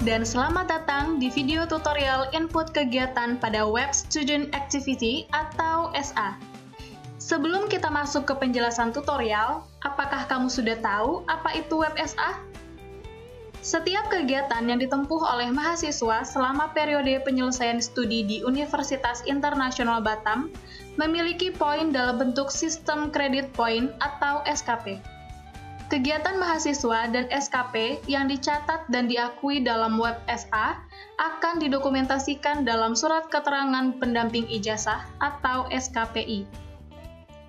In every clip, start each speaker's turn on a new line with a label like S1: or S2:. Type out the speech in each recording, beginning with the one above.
S1: dan selamat datang di video tutorial input kegiatan pada Web Student Activity atau SA. Sebelum kita masuk ke penjelasan tutorial, apakah kamu sudah tahu apa itu Web SA? Setiap kegiatan yang ditempuh oleh mahasiswa selama periode penyelesaian studi di Universitas Internasional Batam memiliki poin dalam bentuk sistem kredit poin atau SKP. Kegiatan mahasiswa dan SKP yang dicatat dan diakui dalam Web SA akan didokumentasikan dalam Surat Keterangan Pendamping Ijazah atau SKPI.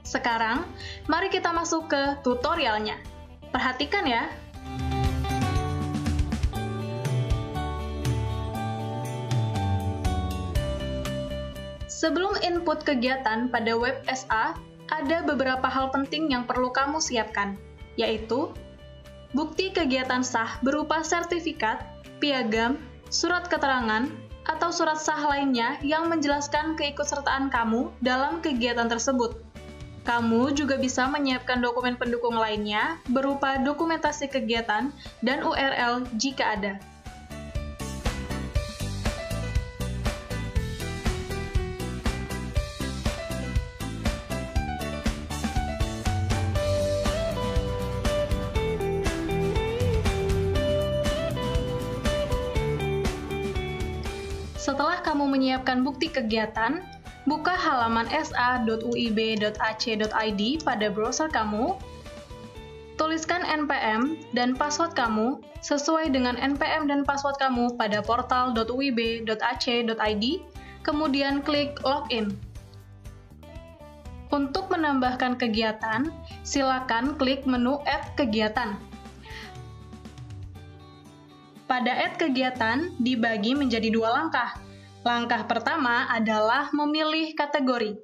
S1: Sekarang, mari kita masuk ke tutorialnya. Perhatikan ya. Sebelum input kegiatan pada Web SA, ada beberapa hal penting yang perlu kamu siapkan, yaitu bukti kegiatan sah berupa sertifikat, piagam, surat keterangan, atau surat sah lainnya yang menjelaskan keikutsertaan kamu dalam kegiatan tersebut. Kamu juga bisa menyiapkan dokumen pendukung lainnya berupa dokumentasi kegiatan dan URL jika ada. Setelah kamu menyiapkan bukti kegiatan, buka halaman sa.uib.ac.id pada browser kamu, tuliskan NPM dan password kamu sesuai dengan NPM dan password kamu pada portal.uib.ac.id, kemudian klik Login. Untuk menambahkan kegiatan, silakan klik menu Add Kegiatan. Pada Add Kegiatan dibagi menjadi dua langkah. Langkah pertama adalah memilih kategori.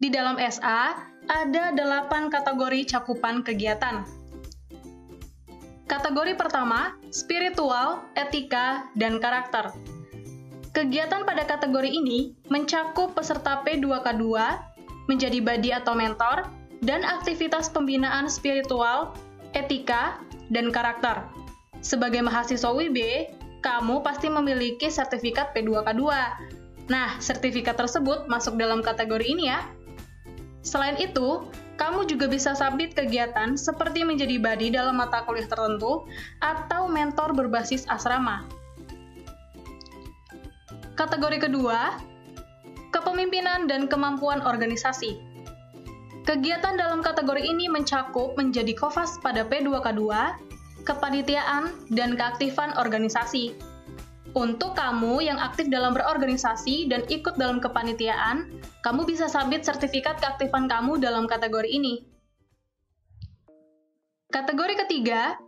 S1: Di dalam SA, ada 8 kategori cakupan kegiatan. Kategori pertama, spiritual, etika, dan karakter. Kegiatan pada kategori ini mencakup peserta P2K2, menjadi buddy atau mentor, dan aktivitas pembinaan spiritual, etika, dan karakter. Sebagai mahasiswa UIB, kamu pasti memiliki sertifikat P2K2. Nah, sertifikat tersebut masuk dalam kategori ini ya. Selain itu, kamu juga bisa submit kegiatan seperti menjadi buddy dalam mata kuliah tertentu atau mentor berbasis asrama. Kategori kedua, kepemimpinan dan kemampuan organisasi. Kegiatan dalam kategori ini mencakup menjadi Kovas pada P2K2, kepanitiaan, dan keaktifan organisasi. Untuk kamu yang aktif dalam berorganisasi dan ikut dalam kepanitiaan, kamu bisa submit sertifikat keaktifan kamu dalam kategori ini. Kategori ketiga,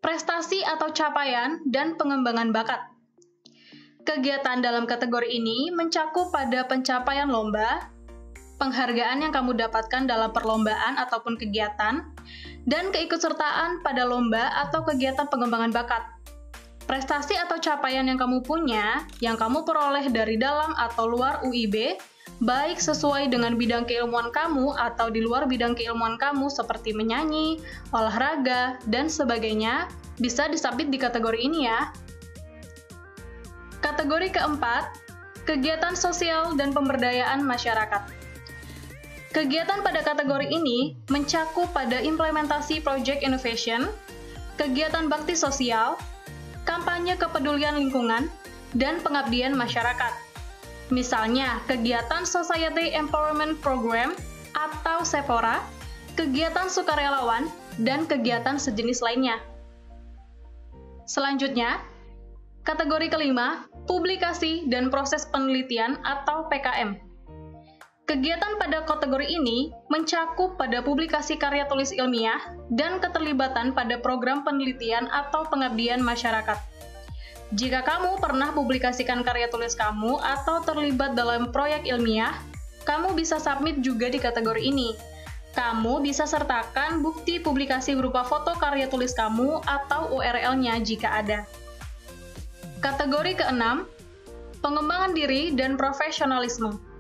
S1: prestasi atau capaian dan pengembangan bakat. Kegiatan dalam kategori ini mencakup pada pencapaian lomba, penghargaan yang kamu dapatkan dalam perlombaan ataupun kegiatan, dan keikutsertaan pada lomba atau kegiatan pengembangan bakat. Prestasi atau capaian yang kamu punya, yang kamu peroleh dari dalam atau luar UIB, baik sesuai dengan bidang keilmuan kamu atau di luar bidang keilmuan kamu seperti menyanyi, olahraga, dan sebagainya, bisa disubmit di kategori ini ya. Kategori keempat, kegiatan sosial dan pemberdayaan masyarakat. Kegiatan pada kategori ini mencakup pada implementasi Project Innovation, kegiatan bakti sosial, kampanye kepedulian lingkungan, dan pengabdian masyarakat. Misalnya, kegiatan Society Empowerment Program atau SEPORA, kegiatan sukarelawan, dan kegiatan sejenis lainnya. Selanjutnya, kategori kelima, publikasi dan proses penelitian atau PKM. Kegiatan pada kategori ini mencakup pada publikasi karya tulis ilmiah dan keterlibatan pada program penelitian atau pengabdian masyarakat. Jika kamu pernah publikasikan karya tulis kamu atau terlibat dalam proyek ilmiah, kamu bisa submit juga di kategori ini. Kamu bisa sertakan bukti publikasi berupa foto karya tulis kamu atau URL-nya jika ada. Kategori keenam, pengembangan diri dan profesionalisme.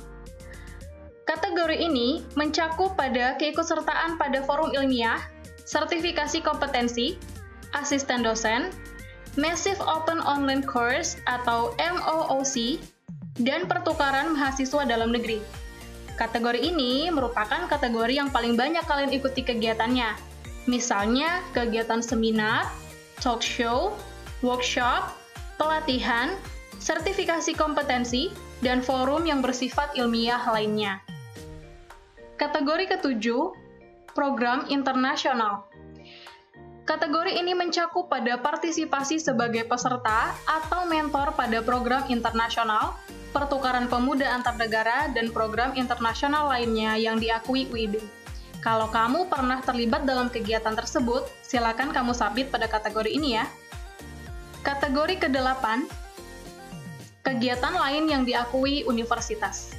S1: Kategori ini mencakup pada keikutsertaan pada forum ilmiah, sertifikasi kompetensi, asisten dosen, Massive Open Online Course atau MOOC, dan pertukaran mahasiswa dalam negeri. Kategori ini merupakan kategori yang paling banyak kalian ikuti kegiatannya. Misalnya, kegiatan seminar, talk show, workshop, pelatihan, sertifikasi kompetensi, dan forum yang bersifat ilmiah lainnya. Kategori ketujuh, program internasional. Kategori ini mencakup pada partisipasi sebagai peserta atau mentor pada program internasional, pertukaran pemuda antar negara, dan program internasional lainnya yang diakui UIB. Kalau kamu pernah terlibat dalam kegiatan tersebut, silakan kamu submit pada kategori ini ya. Kategori ke-8, kegiatan lain yang diakui universitas.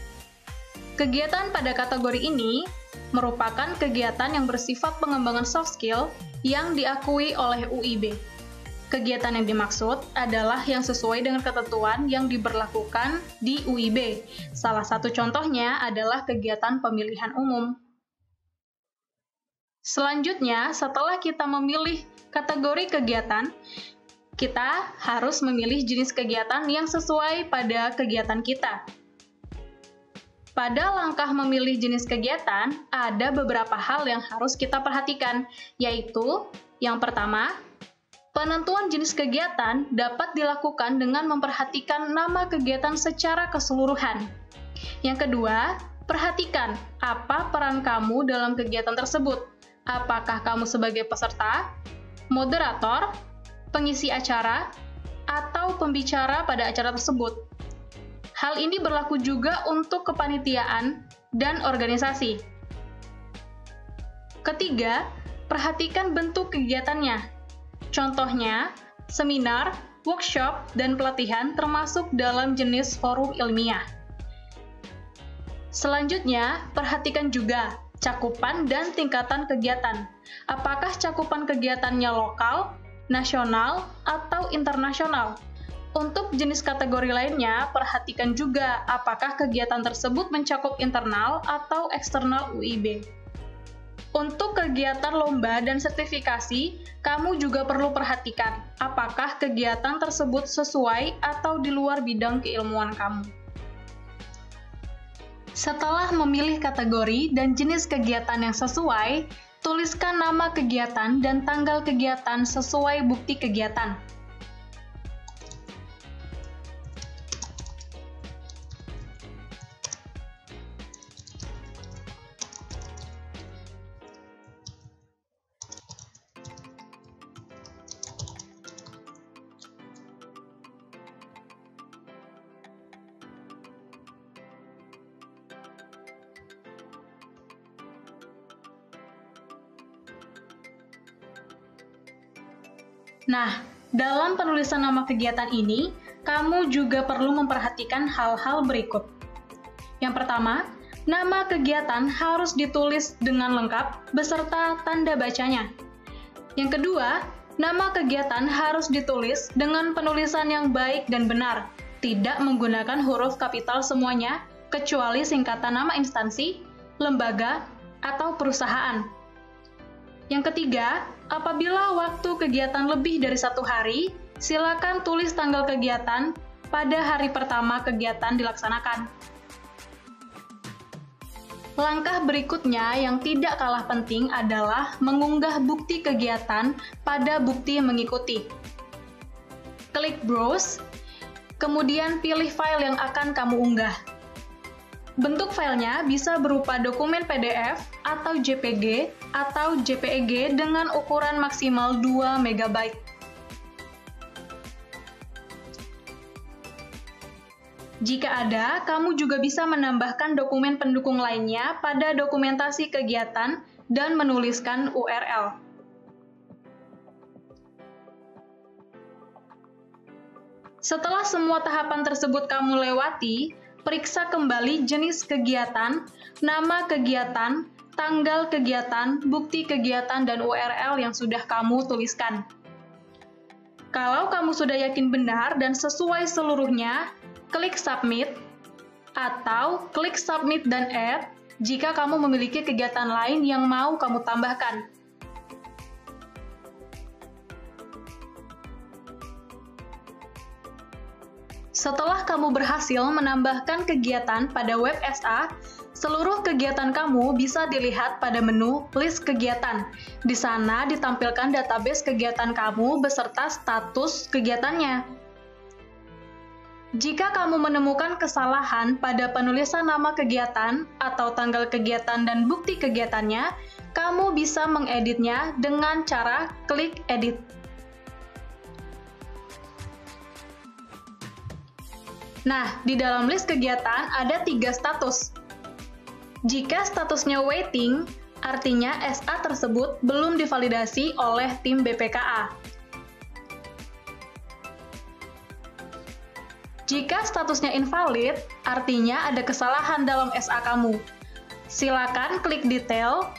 S1: Kegiatan pada kategori ini merupakan kegiatan yang bersifat pengembangan soft skill yang diakui oleh UIB. Kegiatan yang dimaksud adalah yang sesuai dengan ketentuan yang diberlakukan di UIB. Salah satu contohnya adalah kegiatan pemilihan umum. Selanjutnya, setelah kita memilih kategori kegiatan, kita harus memilih jenis kegiatan yang sesuai pada kegiatan kita. Pada langkah memilih jenis kegiatan, ada beberapa hal yang harus kita perhatikan, yaitu yang pertama, penentuan jenis kegiatan dapat dilakukan dengan memperhatikan nama kegiatan secara keseluruhan. Yang kedua, perhatikan apa peran kamu dalam kegiatan tersebut. Apakah kamu sebagai peserta, moderator, pengisi acara, atau pembicara pada acara tersebut. Hal ini berlaku juga untuk kepanitiaan dan organisasi. Ketiga, perhatikan bentuk kegiatannya. Contohnya, seminar, workshop, dan pelatihan termasuk dalam jenis forum ilmiah. Selanjutnya, perhatikan juga cakupan dan tingkatan kegiatan. Apakah cakupan kegiatannya lokal, nasional, atau internasional? Untuk jenis kategori lainnya, perhatikan juga apakah kegiatan tersebut mencakup internal atau eksternal UIB. Untuk kegiatan lomba dan sertifikasi, kamu juga perlu perhatikan apakah kegiatan tersebut sesuai atau di luar bidang keilmuan kamu. Setelah memilih kategori dan jenis kegiatan yang sesuai, tuliskan nama kegiatan dan tanggal kegiatan sesuai bukti kegiatan. Nah, dalam penulisan nama kegiatan ini, kamu juga perlu memperhatikan hal-hal berikut. Yang pertama, nama kegiatan harus ditulis dengan lengkap beserta tanda bacanya. Yang kedua, nama kegiatan harus ditulis dengan penulisan yang baik dan benar, tidak menggunakan huruf kapital semuanya, kecuali singkatan nama instansi, lembaga, atau perusahaan. Yang ketiga, apabila waktu kegiatan lebih dari 1 hari, silakan tulis tanggal kegiatan pada hari pertama kegiatan dilaksanakan. Langkah berikutnya yang tidak kalah penting adalah mengunggah bukti kegiatan pada bukti yang mengikuti. Klik Browse, kemudian pilih file yang akan kamu unggah. Bentuk filenya bisa berupa dokumen PDF atau JPG atau JPEG dengan ukuran maksimal 2 MB. Jika ada, kamu juga bisa menambahkan dokumen pendukung lainnya pada dokumentasi kegiatan dan menuliskan URL. Setelah semua tahapan tersebut kamu lewati, periksa kembali jenis kegiatan, nama kegiatan, tanggal kegiatan, bukti kegiatan, dan URL yang sudah kamu tuliskan. Kalau kamu sudah yakin benar dan sesuai seluruhnya, klik Submit, atau klik Submit dan Add jika kamu memiliki kegiatan lain yang mau kamu tambahkan. Setelah kamu berhasil menambahkan kegiatan pada web SA, seluruh kegiatan kamu bisa dilihat pada menu List Kegiatan. Di sana ditampilkan database kegiatan kamu beserta status kegiatannya. Jika kamu menemukan kesalahan pada penulisan nama kegiatan atau tanggal kegiatan dan bukti kegiatannya, kamu bisa mengeditnya dengan cara klik Edit. Nah, di dalam list kegiatan ada 3 status. Jika statusnya waiting, artinya SA tersebut belum divalidasi oleh tim BPKA. Jika statusnya invalid, artinya ada kesalahan dalam SA kamu. Silakan klik detail,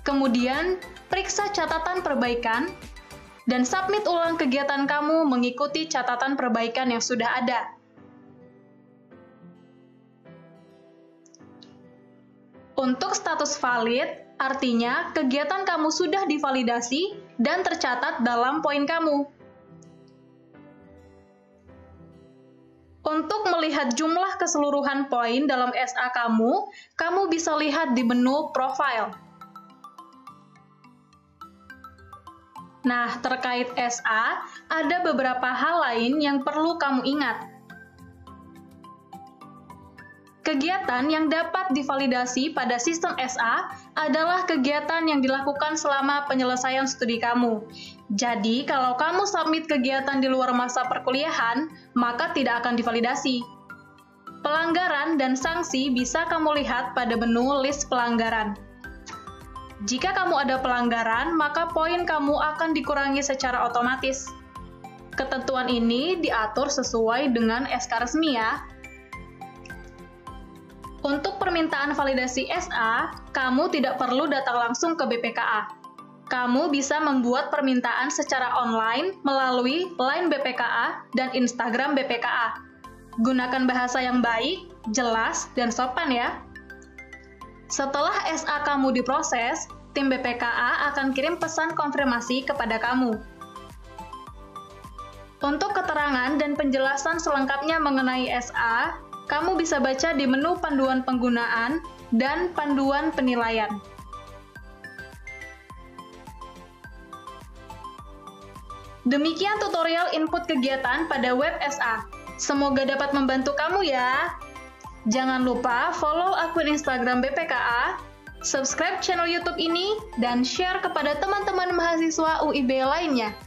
S1: kemudian periksa catatan perbaikan, dan submit ulang kegiatan kamu mengikuti catatan perbaikan yang sudah ada. Untuk status valid, artinya kegiatan kamu sudah divalidasi dan tercatat dalam poin kamu. Untuk melihat jumlah keseluruhan poin dalam SA kamu bisa lihat di menu Profile. Nah, terkait SA, ada beberapa hal lain yang perlu kamu ingat. Kegiatan yang dapat divalidasi pada sistem SA adalah kegiatan yang dilakukan selama penyelesaian studi kamu. Jadi, kalau kamu submit kegiatan di luar masa perkuliahan, maka tidak akan divalidasi. Pelanggaran dan sanksi bisa kamu lihat pada menu list pelanggaran. Jika kamu ada pelanggaran, maka poin kamu akan dikurangi secara otomatis. Ketentuan ini diatur sesuai dengan SK resmi ya. Untuk permintaan validasi SA, kamu tidak perlu datang langsung ke BPKA. Kamu bisa membuat permintaan secara online melalui Line BPKA dan Instagram BPKA. Gunakan bahasa yang baik, jelas, dan sopan ya. Setelah SA kamu diproses, tim BPKA akan kirim pesan konfirmasi kepada kamu. Untuk keterangan dan penjelasan selengkapnya mengenai SA, kamu bisa baca di menu panduan penggunaan dan panduan penilaian. Demikian tutorial input kegiatan pada web SA. Semoga dapat membantu kamu ya. Jangan lupa follow akun Instagram BPKA, subscribe channel YouTube ini, dan share kepada teman-teman mahasiswa UIB lainnya.